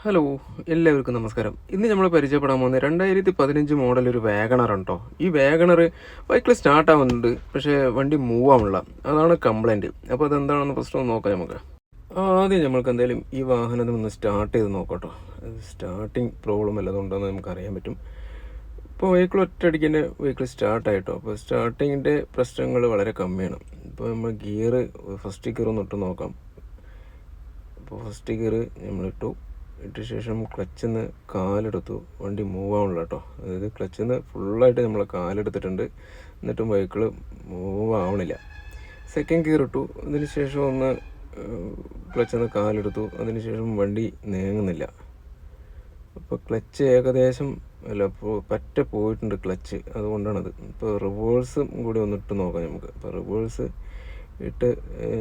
Hello, എല്ലാവർക്കും നമസ്കാരം. ഇന്ന് നമ്മൾ പരിചയപ്പെടാൻ പോകുന്നത് 2015 മോഡൽ ഒരു വാഗണർ ഉണ്ടോ. ഈ വാഗണർ ബൈക്കിൽ സ്റ്റാർട്ട് ആവുന്നുണ്ട്, പക്ഷേ വണ്ടി മൂവ് ആവുന്നില്ല. അതാണ് കംപ്ലൈൻറ്റ്. അപ്പോൾ അതെന്താണെന്ന് ഫസ്റ്റ് ഒന്ന് നോക്കാം നമുക്ക്. ആദ്യം നമ്മൾക്ക് എന്തായാലും ഈ വാഹനത്തിൽ ഒന്ന് സ്റ്റാർട്ട് ചെയ്ത് നോക്കട്ടോ. സ്റ്റാർട്ടിങ് പ്രോബ്ലം വല്ലതുണ്ടോയെന്ന് നമുക്ക് അറിയാൻ പറ്റും. ഇപ്പോൾ വെഹിക്കിൾ ഒറ്റയടിക്ക് തന്നെ വെഹിക്കിൾ സ്റ്റാർട്ടായിട്ടോ. അപ്പോൾ സ്റ്റാർട്ടിങ്ങിൻ്റെ പ്രശ്നങ്ങൾ വളരെ കമ്മിയാണ്. ഇപ്പോൾ നമ്മൾ ഫസ്റ്റ് ഗിയർ ഒന്ന് ഇട്ട് നോക്കാം. അപ്പോൾ ഫസ്റ്റ് ഗിയർ നമ്മളിട്ടു. ഇട്ട ശേഷം ക്ലച്ചിൽ നിന്ന് കാലെടുത്തു. വണ്ടി മൂവ് ആവണില്ല കേട്ടോ. അതായത് ക്ലച്ചിൽ നിന്ന് ഫുള്ളായിട്ട് നമ്മൾ കാലെടുത്തിട്ടുണ്ട്, എന്നിട്ടും വെഹിക്കിൾ മൂവ് ആവണില്ല. സെക്കൻഡ് ഗിയർ ഇട്ടു. അതിന് ശേഷം ഒന്ന് ക്ലച്ചിൽ നിന്ന് കാലെടുത്തു. അതിന് ശേഷം വണ്ടി നീങ്ങുന്നില്ല. അപ്പോൾ ക്ലച്ച് ഏകദേശം പറ്റ പോയിട്ടുണ്ട് ക്ലച്ച്, അതുകൊണ്ടാണത്. ഇപ്പോൾ റിവേഴ്സും കൂടി ഒന്ന് ഇട്ട് നോക്കാം നമുക്ക്. അപ്പോൾ റിവേഴ്സ് ഇട്ട്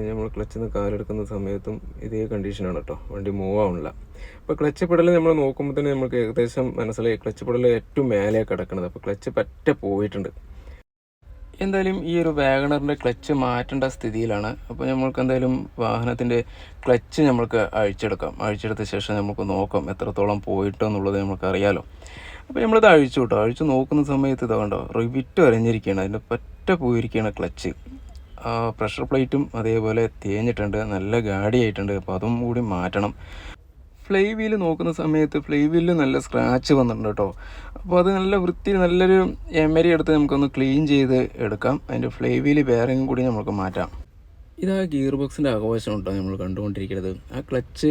നമ്മൾ ക്ലച്ചിൽ നിന്ന് കാലെടുക്കുന്ന സമയത്തും ഇതേ കണ്ടീഷനാണ് കേട്ടോ. വണ്ടി മൂവ് ആവണില്ല. അപ്പോൾ ക്ലച്ച് പെടൽ നമ്മൾ നോക്കുമ്പോൾ തന്നെ നമുക്ക് ഏകദേശം മനസ്സിലായി ക്ലച്ച് പെടൽ ഏറ്റവും മേലെ കിടക്കുന്നത്. അപ്പോൾ ക്ലച്ച് പറ്റ പോയിട്ടുണ്ട്. എന്തായാലും ഈ ഒരു വാഗണറിൻ്റെ ക്ലച്ച് മാറ്റേണ്ട സ്ഥിതിയിലാണ്. അപ്പോൾ നമ്മൾക്ക് എന്തായാലും വാഹനത്തിൻ്റെ ക്ലച്ച് നമ്മൾക്ക് അഴിച്ചെടുത്ത ശേഷം നമുക്ക് നോക്കാം എത്രത്തോളം പോയിട്ടോ എന്നുള്ളത് നമുക്ക് അറിയാലോ. അപ്പോൾ നമ്മളിത് അഴിച്ചു നോക്കുന്ന സമയത്ത് ഇത് കണ്ടോ, റിവിറ്റ് വരഞ്ഞിരിക്കുകയാണ്. അതിൻ്റെ പറ്റ പോയിരിക്കുകയാണ് ക്ലച്ച്. പ്രഷർ പ്ലേറ്റും അതേപോലെ തേഞ്ഞിട്ടുണ്ട്, നല്ല ഗാഡിയായിട്ടുണ്ട്. അപ്പോൾ അതും കൂടി മാറ്റണം. ഫ്ലൈ വീല് നോക്കുന്ന സമയത്ത് ഫ്ലൈ വീലിൽ നല്ല സ്ക്രാച്ച് വന്നിട്ടുണ്ട് കേട്ടോ. അപ്പോൾ അത് നല്ല വൃത്തിയിൽ നല്ലൊരു എമരി എടുത്ത് നമുക്കൊന്ന് ക്ലീൻ ചെയ്ത് എടുക്കാം. അതിൻ്റെ ഫ്ലൈ വീല് ബെയറിംഗ് കൂടി നമുക്ക് മാറ്റാം. ഇതാ ഗിയർ ബോക്സിൻ്റെ ആഘോഷം കേട്ടോ നമ്മൾ കണ്ടുകൊണ്ടിരിക്കുന്നത്. ആ ക്ലച്ച്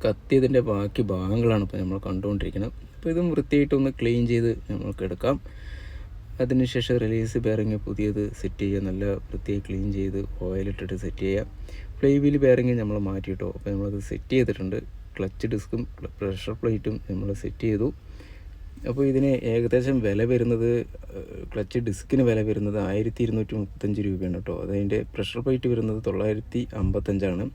കത്തിയതിൻ്റെ ബാക്കി ഭാഗങ്ങളാണ് ഇപ്പോൾ നമ്മൾ കണ്ടുകൊണ്ടിരിക്കുന്നത്. അപ്പോൾ ഇതും വൃത്തിയായിട്ടൊന്ന് ക്ലീൻ ചെയ്ത് നമുക്ക് എടുക്കാം. അതിനുശേഷം റിലീസ് ബെയറിങ് പുതിയത് സെറ്റ് ചെയ്യുക. നല്ല വൃത്തിയായി ക്ലീൻ ചെയ്ത് ഓയിലിട്ടിട്ട് സെറ്റ് ചെയ്യുക. ഫ്ലൈ വീൽ ബെയറിങ് നമ്മൾ മാറ്റിയിട്ടോ. അപ്പോൾ നമ്മളത് സെറ്റ് ചെയ്തിട്ടുണ്ട്. ക്ലച്ച് ഡിസ്കും പ്രഷർ പ്ലേറ്റും നമ്മൾ സെറ്റ് ചെയ്തു. അപ്പോൾ ഇതിന് ഏകദേശം വില വരുന്നത്, ക്ലച്ച് ഡിസ്കിന് വില വരുന്നത് 1235 രൂപയാണ് കേട്ടോ. അതതിൻ്റെ പ്രഷർ പ്ലേറ്റ് വരുന്നത് 955ആണ്.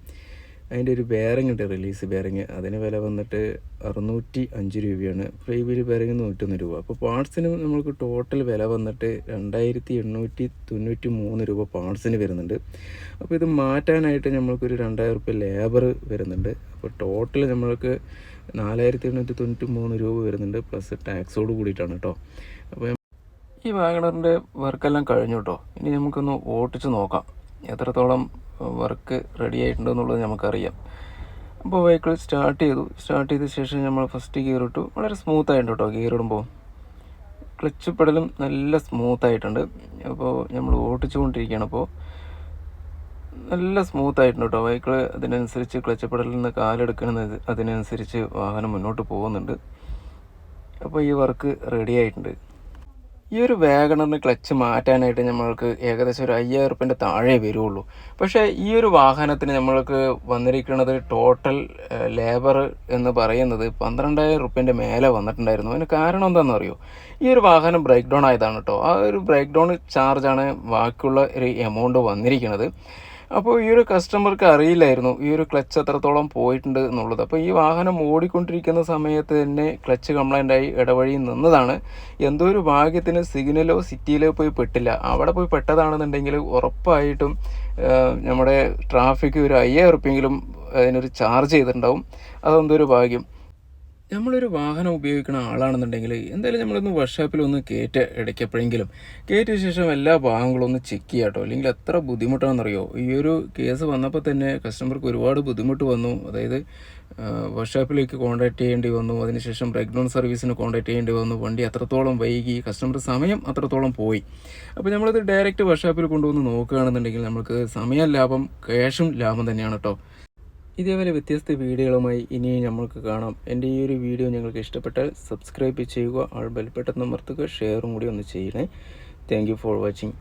അതിൻ്റെ ഒരു ബെയറിംഗ് ഉണ്ട്, റിലീസ് ബെയറിങ്, അതിന് വില വന്നിട്ട് 605 രൂപയാണ്. ഫ്ലൈ വീൽ ബെയറിങ് 101 രൂപ. അപ്പോൾ പാർട്സിന് നമുക്ക് ടോട്ടൽ വില വന്നിട്ട് 2893 രൂപ പാർട്സിന് വരുന്നുണ്ട്. അപ്പോൾ ഇത് മാറ്റാനായിട്ട് നമ്മൾക്കൊരു 2000 രൂപ ലേബർ വരുന്നുണ്ട്. അപ്പോൾ ടോട്ടൽ നമ്മൾക്ക് 4893 രൂപ വരുന്നുണ്ട്, പ്ലസ് ടാക്സോട് കൂടിയിട്ടാണ് കേട്ടോ. അപ്പോൾ ഈ വാഗണറിൻ്റെ വർക്കെല്ലാം കഴിഞ്ഞു കേട്ടോ. ഇനി നമുക്കൊന്ന് ഓട്ടിച്ച് നോക്കാം എത്രത്തോളം വർക്ക് റെഡി ആയിട്ടുണ്ടെന്നുള്ളത് നമുക്കറിയാം. അപ്പോൾ വെഹിക്കിൾ സ്റ്റാർട്ട് ചെയ്ത ശേഷം നമ്മൾ ഫസ്റ്റ് ഗിയർ ഇട്ടു. വളരെ സ്മൂത്തായിട്ടുണ്ട് കേട്ടോ. ഗിയർ ഇടുമ്പോൾ ക്ലച്ച് പെടലും നല്ല സ്മൂത്തായിട്ടുണ്ട്. അപ്പോൾ നമ്മൾ ഓട്ടിച്ചുകൊണ്ടിരിക്കുകയാണ്. അപ്പോൾ നല്ല സ്മൂത്തായിട്ടുണ്ട് കേട്ടോ വെഹിക്കിൾ. അതിനനുസരിച്ച് ക്ലച്ച് പെടലിൽ നിന്ന് കാലെടുക്കുന്നത് അതിനനുസരിച്ച് വാഹനം മുന്നോട്ട് പോകുന്നുണ്ട്. അപ്പോൾ ഈ വർക്ക് റെഡി ആയിട്ടുണ്ട്. ഈ ഒരു വാഗണറിന് ക്ലച്ച് മാറ്റാനായിട്ട് നമ്മൾക്ക് ഏകദേശം ഒരു 5000 രൂപേൻ്റെ താഴെ വരുള്ളൂ. പക്ഷേ ഈ ഒരു വാഹനത്തിന് നമ്മൾക്ക് വന്നിരിക്കുന്നത് ടോട്ടൽ ലേബർ എന്ന് പറയുന്നത് 12000 രൂപേൻ്റെ മേലെ വന്നിട്ടുണ്ടായിരുന്നു. അതിന് കാരണം എന്താണെന്ന് അറിയോ? ഈ ഒരു വാഹനം ബ്രേക്ക് ഡൗൺ ആയതാണ് കേട്ടോ. ആ ഒരു ബ്രേക്ക് ഡൗൺ ചാർജാണ് ബാക്കിയുള്ള ഒരു എമൗണ്ട് വന്നിരിക്കുന്നത്. അപ്പോൾ ഈ ഒരു കസ്റ്റമർക്ക് അറിയില്ലായിരുന്നു ഈ ഒരു ക്ലച്ച് എത്രത്തോളം പോയിട്ടുണ്ട് എന്നുള്ളത്. അപ്പോൾ ഈ വാഹനം ഓടിക്കൊണ്ടിരിക്കുന്ന സമയത്ത് തന്നെ ക്ലച്ച് കംപ്ലൈൻ്റായി ഇടവഴി നിന്നതാണ്. എന്തോ ഒരു ഭാഗ്യത്തിന് സിഗ്നലോ സിറ്റിയിലോ പോയി പെട്ടില്ല. അവിടെ പോയി പെട്ടതാണെന്നുണ്ടെങ്കിൽ ഉറപ്പായിട്ടും നമ്മുടെ ട്രാഫിക് ഒരു 5000 രൂപയെങ്കിലും അതിനൊരു ചാർജ് ചെയ്തിട്ടുണ്ടാവും. അതെന്തോ ഒരു ഭാഗ്യം. നമ്മളൊരു വാഹനം ഉപയോഗിക്കുന്ന ആളാണെന്നുണ്ടെങ്കിൽ എന്തായാലും നമ്മളൊന്ന് വർക്ക്ഷോപ്പിലൊന്ന് ഇടയ്ക്കെപ്പോഴെങ്കിലും കയറ്റിയ ശേഷം എല്ലാ ഭാഗങ്ങളും ഒന്ന് ചെക്ക് ചെയ്യാം കേട്ടോ. അല്ലെങ്കിൽ എത്ര ബുദ്ധിമുട്ടാണെന്നറിയോ. ഈ ഒരു കേസ് വന്നപ്പോൾ തന്നെ കസ്റ്റമർക്ക് ഒരുപാട് ബുദ്ധിമുട്ട് വന്നു. അതായത് വർക്ക്ഷോപ്പിലേക്ക് കോൺടാക്ട് ചെയ്യേണ്ടി വന്നു. അതിനുശേഷം ബ്രേക്ക് ഡൗൺ സർവീസിന് കോൺടാക്ട് ചെയ്യേണ്ടി വന്നു. വണ്ടി അത്രത്തോളം വൈകി, കസ്റ്റമർ സമയം അത്രത്തോളം പോയി. അപ്പോൾ നമ്മളത് ഡയറക്റ്റ് വർക്ക്ഷോപ്പിൽ കൊണ്ടുവന്ന് നോക്കുകയാണെന്നുണ്ടെങ്കിൽ നമുക്ക് സമയം ലാഭം, ക്യാഷും ലാഭം തന്നെയാണ് കേട്ടോ. ഇതേപോലെ വ്യത്യസ്ത വീഡിയോകളുമായി ഇനിയും നമ്മൾക്ക് കാണാം. എൻ്റെ ഈ ഒരു വീഡിയോ നിങ്ങൾക്ക് ഇഷ്ടപ്പെട്ടാൽ സബ്സ്ക്രൈബ് ചെയ്യുക, ബെൽ ബട്ടൺ അമർത്തുക, ഷെയറും കൂടി ഒന്ന് ചെയ്യണേ. Thank you for watching.